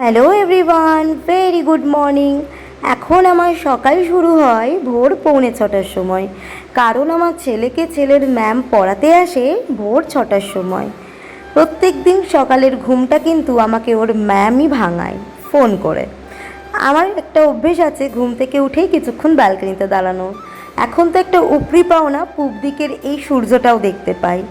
Hello everyone, very good morning. এখন আমার সকাল শুরু হয় ভোর 6:45টার সময়, কারণ আমার ছেলেকে ছেলের ম্যাম পড়াতে আসে ভোর 6টার সময়। প্রত্যেক দিন সকালের ঘুমটা কিন্তু আমাকে ওর ম্যামই ভাঙায় ফোন করে। আমার একটা অভ্যেস আছে ঘুম থেকে উঠেই কিছুক্ষণ ব্যালকনিতে দাঁড়ানোর। এখন তো একটা উপরি পাওনা পূব দিকের এই সূর্যটাও দেখতে পাই।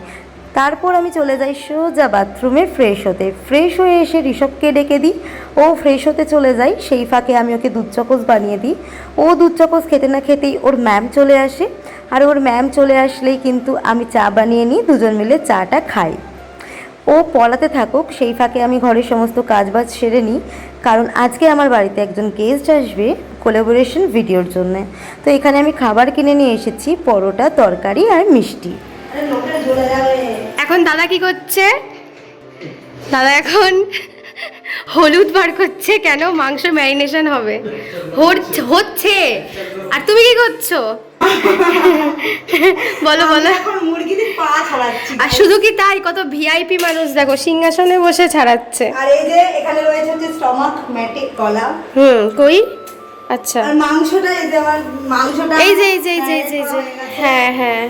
তারপর আমি চলে যাই সোজা বাথরুমে ফ্রেশ হতে। ফ্রেশ হয়ে এসে ঋষভকে ডেকে দিই, ও ফ্রেশ হতে চলে যায়। সেই ফাঁকে আমি ওকে দুধ চকোস বানিয়ে দিই। ও দুধ চকোস খেতে না খেতেই ওর ম্যাম চলে আসে, আর ওর ম্যাম চলে আসলেই কিন্তু আমি চা বানিয়ে নিই, দুজন মিলে চাটা খাই। ও পড়াতে থাকুক, সেই ফাঁকে আমি ঘরের সমস্ত কাজবাজ সেরে নিই, কারণ আজকে আমার বাড়িতে একজন গেস্ট আসবে কোলাবোরেশন ভিডিওর জন্য। তো এখানে আমি খাবার কিনে নিয়ে এসেছি, পরোটা, তরকারি আর মিষ্টি। এখন দাদা কি করছে? দাদা এখন হলুদ বার করছে। কেন? মাংস ম্যারিনেশন হবে হচ্ছে। আর তুমি কি করছো? বলো বলো। এখন মুরগির পা ছাড়াচ্ছি। আর শুধু কি তাই, কত ভিআইপি মানুষ দেখো সিংহাসনে বসে ছাড়াচ্ছে। আর এই যে এখানে রয়েছে হচ্ছে স্টমাক, ম্যাটে, গলা। কই? আচ্ছা, আর মাংসটা এই যে আমার মাংসটা এই যে এই যে এই যে এই যে এই যে হ্যাঁ হ্যাঁ,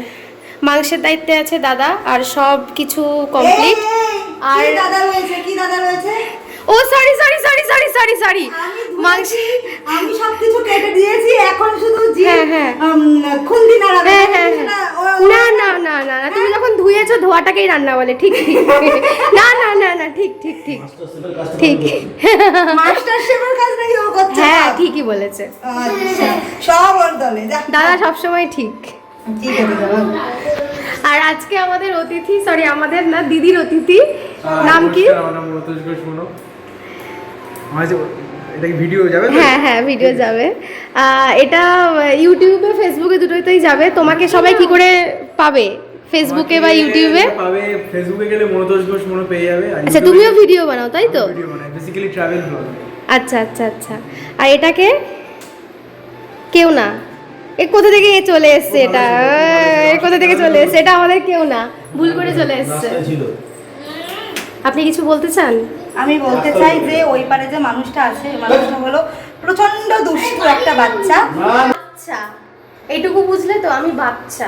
মাংসের দায়িত্বে আছে দাদা, আর সব কিছু কমপ্লিট। আর দাদা রয়েছে, কি দাদা রয়েছে? ও sorry sorry sorry sorry sorry sorry, মাংস আমি সবকিছু কেটে দিয়েছি, এখন শুধু জি হ্যাঁ খুন্তি নাড়াবে। না না না না না, তুমি যখন ধুয়েছো ধোয়াটাকেই রান্না বলে। ঠিক ঠিক না না না না, ঠিক ঠিক ঠিক ঠিক, মাস্টার শেফের কাজ নাকি ও করছে? হ্যাঁ ঠিকই বলেছে। আচ্ছা, সব ওর দলে। দাদা সবসময় ঠিক। ঠিক আছে দাদা। আর আজকে আমাদের অতিথি, সরি আমাদের না, দিদির অতিথি। নাম কি? এটা কি ভিডিও যাবে? হ্যাঁ হ্যাঁ, ভিডিও যাবে। এটা ইউটিউবে, ফেসবুকে দুটোতেই যাবে। তোমাকে সবাই কি করে পাবে? ফেসবুকে বা ইউটিউবে পাবে। ফেসবুকে গেলে মনোতোষ ঘোষ মনে পেয়ে যাবে। আচ্ছা, তুমিও ভিডিও বানাও তাই তো? ভিডিও বানাই, বেসিক্যালি ট্রাভেল ব্লগ। আচ্ছা আচ্ছা আচ্ছা। আর এটাকে কেউ না, এ কোথা থেকে চলে এসছে? এটা কোথা থেকে চলে এসছে? এটা আমাদের কেউ না, ভুল করে চলে এসছে। আপনি কিছু বলতে চান? আমি বলতে চাই যে ওই পারে যে মানুষটা আছে, মানুষটা হলো প্রচন্ড দুষ্টু একটা বাচ্চা। আচ্ছা, এইটুকু বুঝলে তো আমি বাচ্চা।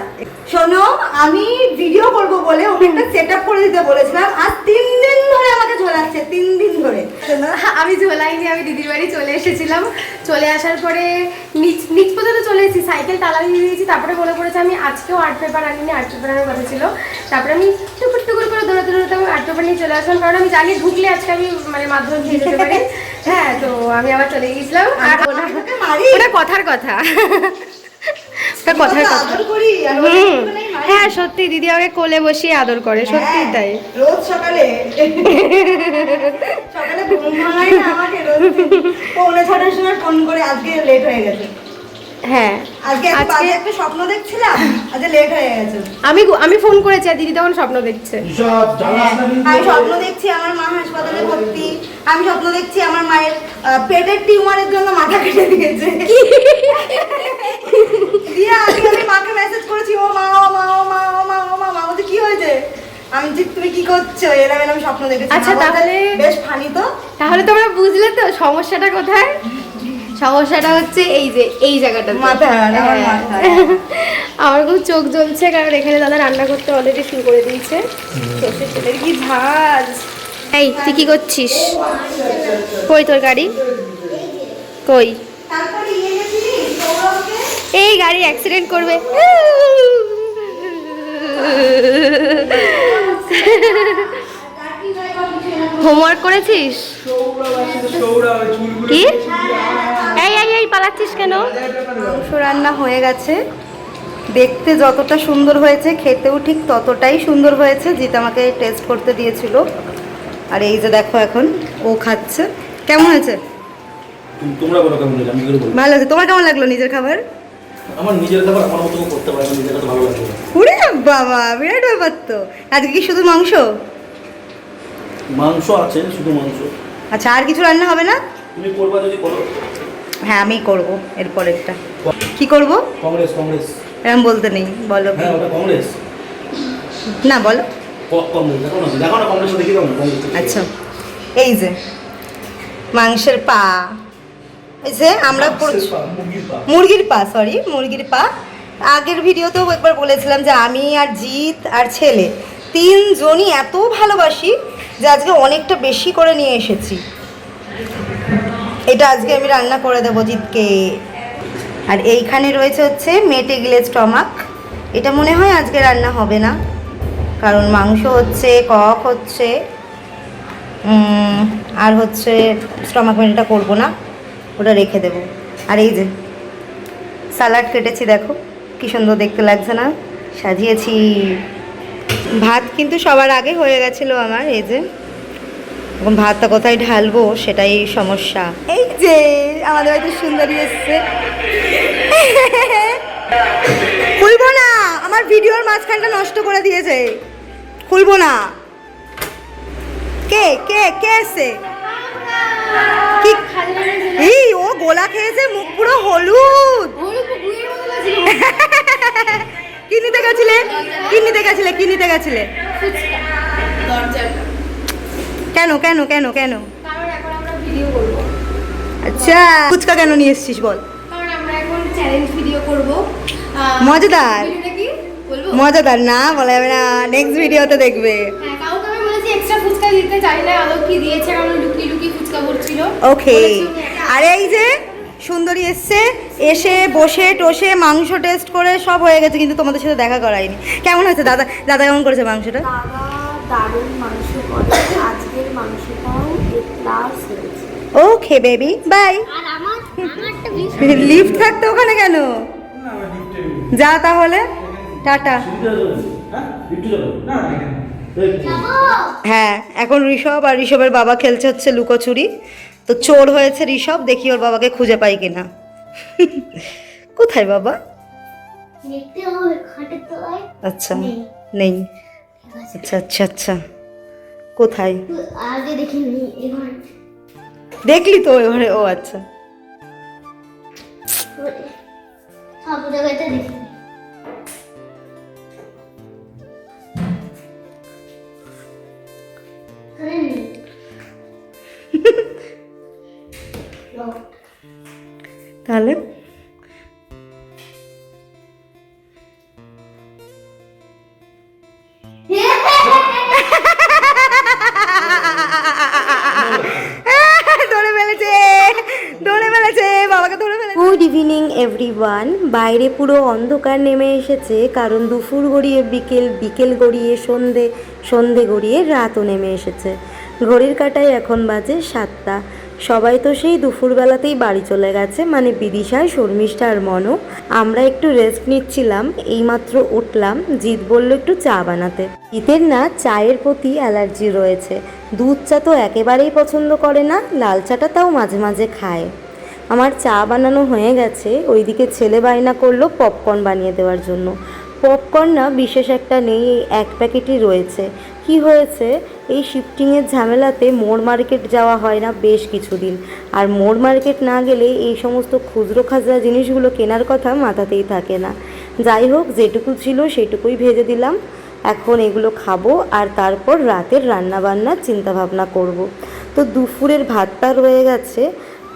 শোনো, আমি ভিডিও করব বলে ওকে একটা সেটআপ করে দিতে বলেছিলাম, আর 3 দিন ধরে আমাকে ঝোলাচ্ছে, 3 দিন ধরে। শোনো, আমি ঝোলাইনি, আমি দিদির বাড়ি চলে এসেছিলাম। চলে আসার পরে নিচ পর্যন্ত চলে এসেছি, সাইকেল তালা দিয়ে দিয়েছি। তারপরে মনে পড়েছে আমি আজকেও আর্ট পেপার আনিনি, আর্ট পেপার আনার কথা ছিল। তারপরে আমি টুকুর টুকুর করে দৌড়াতে দৌড়াতে আমি আর্ট পেপার নিয়ে চলে আসলাম, কারণ আমি জানি ঢুকলে আজকে আমি মানে মাধ্যম দিয়ে যেতে পারি। হ্যাঁ, তো আমি আবার চলে গিয়েছিলাম। আর ওটা কথার কথা, ওটা কথার কথা। আদর করি, আর হ্যাঁ সত্যি, দিদি আমাকে কোলে বসিয়ে আদর করে, সত্যি তাই। রোজ সকালে সকালে ঘুম ভাঙায় না আমাকে, রোজ 6:45টার সময় ফোন করে আজকে লেট হয়ে গেছে। হ্যাঁ, আজকে একটা স্বপ্ন দেখছিলাম, আজকে লেট হয়ে গেছে। আমি ফোন করেছি আর দিদি তখন স্বপ্ন দেখছে। আমি স্বপ্ন দেখছি আমার মা হাসপাতালে ভর্তি, আমি স্বপ্ন দেখছি আমার মায়ের পেটের টিউমারের জন্য মাথা কেটে দিয়েছে। দিয়ে আজকে আমি মাকে মেসেজ করেছি, ও মা ও মা ও মা ও মা ও মা, মা বলছে কি হয়েছে? আমি যে তুমি কি করছো, এরকম স্বপ্ন দেখেছি। আচ্ছা, তাহলে বেশ ফানি তো। তাহলে তোমরা বুঝলে তো সমস্যাটা কোথায়? সমস্যাটা হচ্ছে এই যে এই জায়গাটা, মাথায়। আমার মাথায় আমার খুব চোখ জ্বলছে, কারণ এখানে দাদা রান্না করতে অলরেডি শুরু করে দিয়েছে। সর্ষের তেলের কি ঝাঁজ! এই তুই কি করছিস? কই তোর গাড়ি? কই? তারপরে ইয়ে গেছিলি সৌরভকে? এই গাড়ি অ্যাক্সিডেন্ট করবে। হোমওয়ার্ক করেছিস কি? এই এই এই পালাচ্ছিস কেন? মাংস রান্না হয়ে গেছে, দেখতে যতটা সুন্দর হয়েছে খেতেও ঠিক ততটাই সুন্দর হয়েছে। জিত আমাকে টেস্ট করতে দিয়েছিল, আর এই যে দেখো এখন ও খাচ্ছে। কেমন হয়েছে? তোমরা বলো কেমন লাগে, আমি কি করে বলবো? ভালো আছে। তোমার কেমন লাগলো নিজের খাবার? আমার নিজের খাবার আমার মতো করতে পারে, আমার নিজের কাছে ভালো লাগে। ওরে বাবা, বিরাট ব্যাপার তো। আজকে কি শুধু মাংস? মাংস আছে, শুধু মাংস। আচ্ছা, আর কিছু রান্না হবে না? তুমি করবা যদি করো। হ্যাঁ, আমি করব এরপরেরটা। কি করব? কংগ্রেস কংগ্রেস। এরকম বলতে নেই, বলো। হ্যাঁ, ওটা কংগ্রেস না, বলো। কংগ্রেস দেখো না, দেখো না কংগ্রেস দেখি দাও না কংগ্রেস। আচ্ছা, এই যে মাংসের পা, এই যে আমরা মুরগির পা, সরি মুরগির পা। আগের ভিডিওতেও একবার বলেছিলাম যে আমি আর জিৎ আর ছেলে তিনজনই এত ভালোবাসি যে আজকে অনেকটা বেশি করে নিয়ে এসেছি। এটা আজকে আমি রান্না করে দেবো জিৎকে। আর এইখানে রয়েছে হচ্ছে মেটে গ্লেজ টমাক। এটা মনে হয় আজকে রান্না হবে না, কারণ মাংস হচ্ছে, কক হচ্ছে, আর হচ্ছে স্টমাক মেটেটা করবো না, ওটা রেখে দেবো। আর এই যে স্যালাড কেটেছি, দেখো কি সুন্দর দেখতে লাগছে না, সাজিয়েছি। ভাত কিন্তু সবার আগে হয়ে গেছিলো আমার। এই যে এখন ভাতটা কোথায় ঢালবো সেটাই সমস্যা। এই যে আমাদের বাড়িতে সুন্দরী এসছে। খুলবো না, আমার ভিডিওর মাঝখানটা নষ্ট করে দিয়েছে, খুলবো না। কে কে কে এসছে? কি এই ও গোলা খেয়েছে, মুখ পুরো হলুদ। কি নিতে গেছিলে? কি নিতে গেছিলে? কি নিতে গেছিলে? কেন কেন কেন কেন? কারণ এখন আমরা ভিডিও করব। আচ্ছা, ফুচকা কেন নিয়ে এসেছিস বল? কারণ আমরা এখন চ্যালেঞ্জ ভিডিও করব। মজাদার? ভিডিওটা কি বলবো? মজাদার না বলা যাবে না, নেক্সট ভিডিওতে দেখবে। হ্যাঁ, কাউকে আমি বলেছি এক্সট্রা ফুচকা দিতে চাই না, আদৌ কি দিয়েছে, কারণ লুকিয়ে লুকিয়ে ফুচকা করছিল। ওকে। আর এই যে সুন্দরী এসছে, এসে বসে টসে মাংস টেস্ট করে সব হয়ে গেছে, কিন্তু তোমাদের সাথে দেখা করায়নি। কেমন হয়েছে দাদা? দাদা কেমন করেছে মাংসটা? দাদা দারুণ মাংস করে, আজকের মাংসটাও ক্লাস হয়েছে। Okay baby, by. আর আমারটা লিফট থাকতো ওখানে কেন? যা তাহলে, টাটা। হ্যাঁ, এখন ঋষভ আর ঋষভের বাবা খেলছে হচ্ছে লুকোচুরি। তো চোর হয়েছে ঋষভ, দেখি ওর বাবাকে খুঁজে পাই কিনা। কোথায় বাবা? দেখতে হবে খাটের তলায়। আচ্ছা, নেই। নেই। ঠিক আছে, আচ্ছা আচ্ছা আচ্ছা, কোথায় আগে দেখিনি, এবার দেখলি তো এবারে? ও আচ্ছা, সব জায়গাতে দেখিনি। এখানে নেই। তাহলে ধরে ফেলেছে, ধরে ফেলেছে, বাবাকে ধরে ফেলেছে। Good evening everyone. বাইরে পুরো অন্ধকার নেমে এসেছে, কারণ দুপুর গড়িয়ে বিকেল, বিকেল গড়িয়ে সন্ধে, সন্ধে গড়িয়ে রাতও নেমে এসেছে। ঘড়ির কাঁটায় এখন বাজে 7টা। সবাই তো সেই দুপুরবেলাতেই বাড়ি চলে গেছে, মানে বিদিশা, শর্মিষ্ঠা আর মনো। আমরা একটু রেস্ট নিচ্ছিলাম, এইমাত্র উঠলাম। জিৎ বলল একটু চা বানাতে। জিতের না চায়ের প্রতি অ্যালার্জি রয়েছে, দুধ চা তো একেবারেই পছন্দ করে না, লাল চাটা তাও মাঝে মাঝে খায়। আমার চা বানানো হয়ে গেছে, ওইদিকে ছেলে বায়না করলো পপকর্ন বানিয়ে দেওয়ার জন্য। পপকর্ন না বিশেষ একটা নেই, এই এক প্যাকেটই রয়েছে। কি হয়েছে, এই শিফটিংয়ের ঝামেলাতে মোড় মার্কেট যাওয়া হয় না বেশ কিছুদিন, আর মোড় মার্কেট না গেলে এই সমস্ত খুচরো খাজরা জিনিসগুলো কেনার কথা মাথাতেই থাকে না। যাই হোক, যেটুকু ছিল সেটুকুই ভেজে দিলাম। এখন এগুলো খাবো, আর তারপর রাতের রান্নাবান্নার চিন্তাভাবনা করব। তো দুপুরের ভাতটা রয়ে গেছে,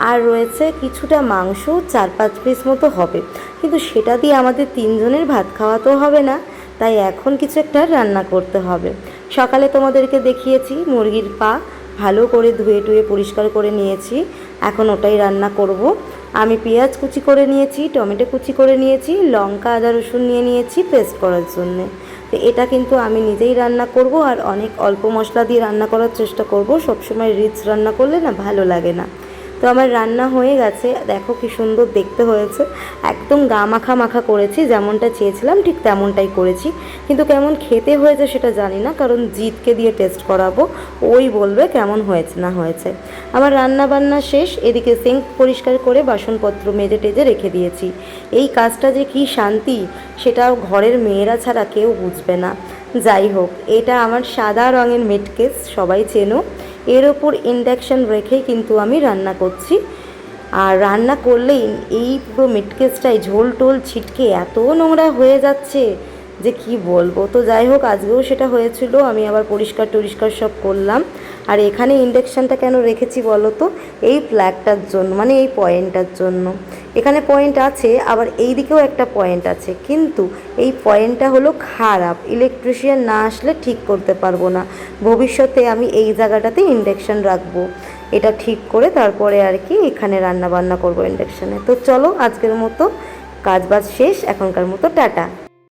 আর রয়েছে কিছুটা মাংস, 4-5 পিস মতো হবে, কিন্তু সেটা দিয়ে আমাদের তিনজনের ভাত খাওয়া তো হবে না, তাই এখন কিছু একটা রান্না করতে হবে। সকালে তোমাদেরকে দেখিয়েছি মুরগির পা ভালো করে ধুয়ে টুয়ে পরিষ্কার করে নিয়েছি, এখন ওটাই রান্না করব। আমি পেঁয়াজ কুচি করে নিয়েছি, টমেটো কুচি করে নিয়েছি, লঙ্কা আদা রসুন নিয়ে নিয়েছি পেস্ট করার জন্যে। তো এটা কিন্তু আমি নিজেই রান্না করব, আর অনেক অল্প মশলা দিয়ে রান্না করার চেষ্টা করব। সবসময় রিচ রান্না করলে না ভালো লাগে না। তো আমার রান্না হয়ে গেছে, দেখো কি সুন্দর দেখতে হয়েছে, একদম গা মাখা মাখা করেছি, যেমনটা চেয়েছিলাম ঠিক তেমনটাই করেছি। কিন্তু কেমন খেতে হয়েছে সেটা জানি না, কারণ জিতকে দিয়ে টেস্ট করাবো, ওই বলবে কেমন হয়েছে না হয়েছে। আমার রান্না বান্না শেষ, এদিকে সিঙ্ক পরিষ্কার করে বাসনপত্র মেজে টেজে রেখে দিয়েছি। এই কাজটা যে কি শান্তি, সেটা ঘরের মেয়েরা ছাড়া কেউ বুঝবে না। যাই হোক, এটা আমার সাদা রঙের মেটকেস, সবাই চেনো। এর ওপর ইন্ডাকশান রেখেই কিন্তু আমি রান্না করছি, আর রান্না করলেই এই পুরো মিটকেসটাই ঝোল টোল ছিটকে এত নোংরা হয়ে যাচ্ছে যে কি বলবো। তো যাই হোক, আজকেও সেটা হয়েছিল, আমি আবার পরিষ্কার টরিষ্কার সব করলাম। আর এখানে ইন্ডাকশানটা কেন রেখেছি বলো তো, এই ফ্ল্যাগটার জন্য, মানে এই পয়েন্টটার জন্য। এখানে পয়েন্ট আছে, আবার এই দিকেও একটা পয়েন্ট আছে, কিন্তু এই পয়েন্টটা হলো খারাপ, ইলেকট্রিশিয়ান না আসলে ঠিক করতে পারবো না। ভবিষ্যতে আমি এই জায়গাটাতে ইন্ডাকশান রাখবো, এটা ঠিক করে তারপরে আর কি এখানে রান্না বান্না করবো ইন্ডাকশানে। তো চলো আজকের মতো কাজ বাজ শেষ, এখনকার মতো টাটা।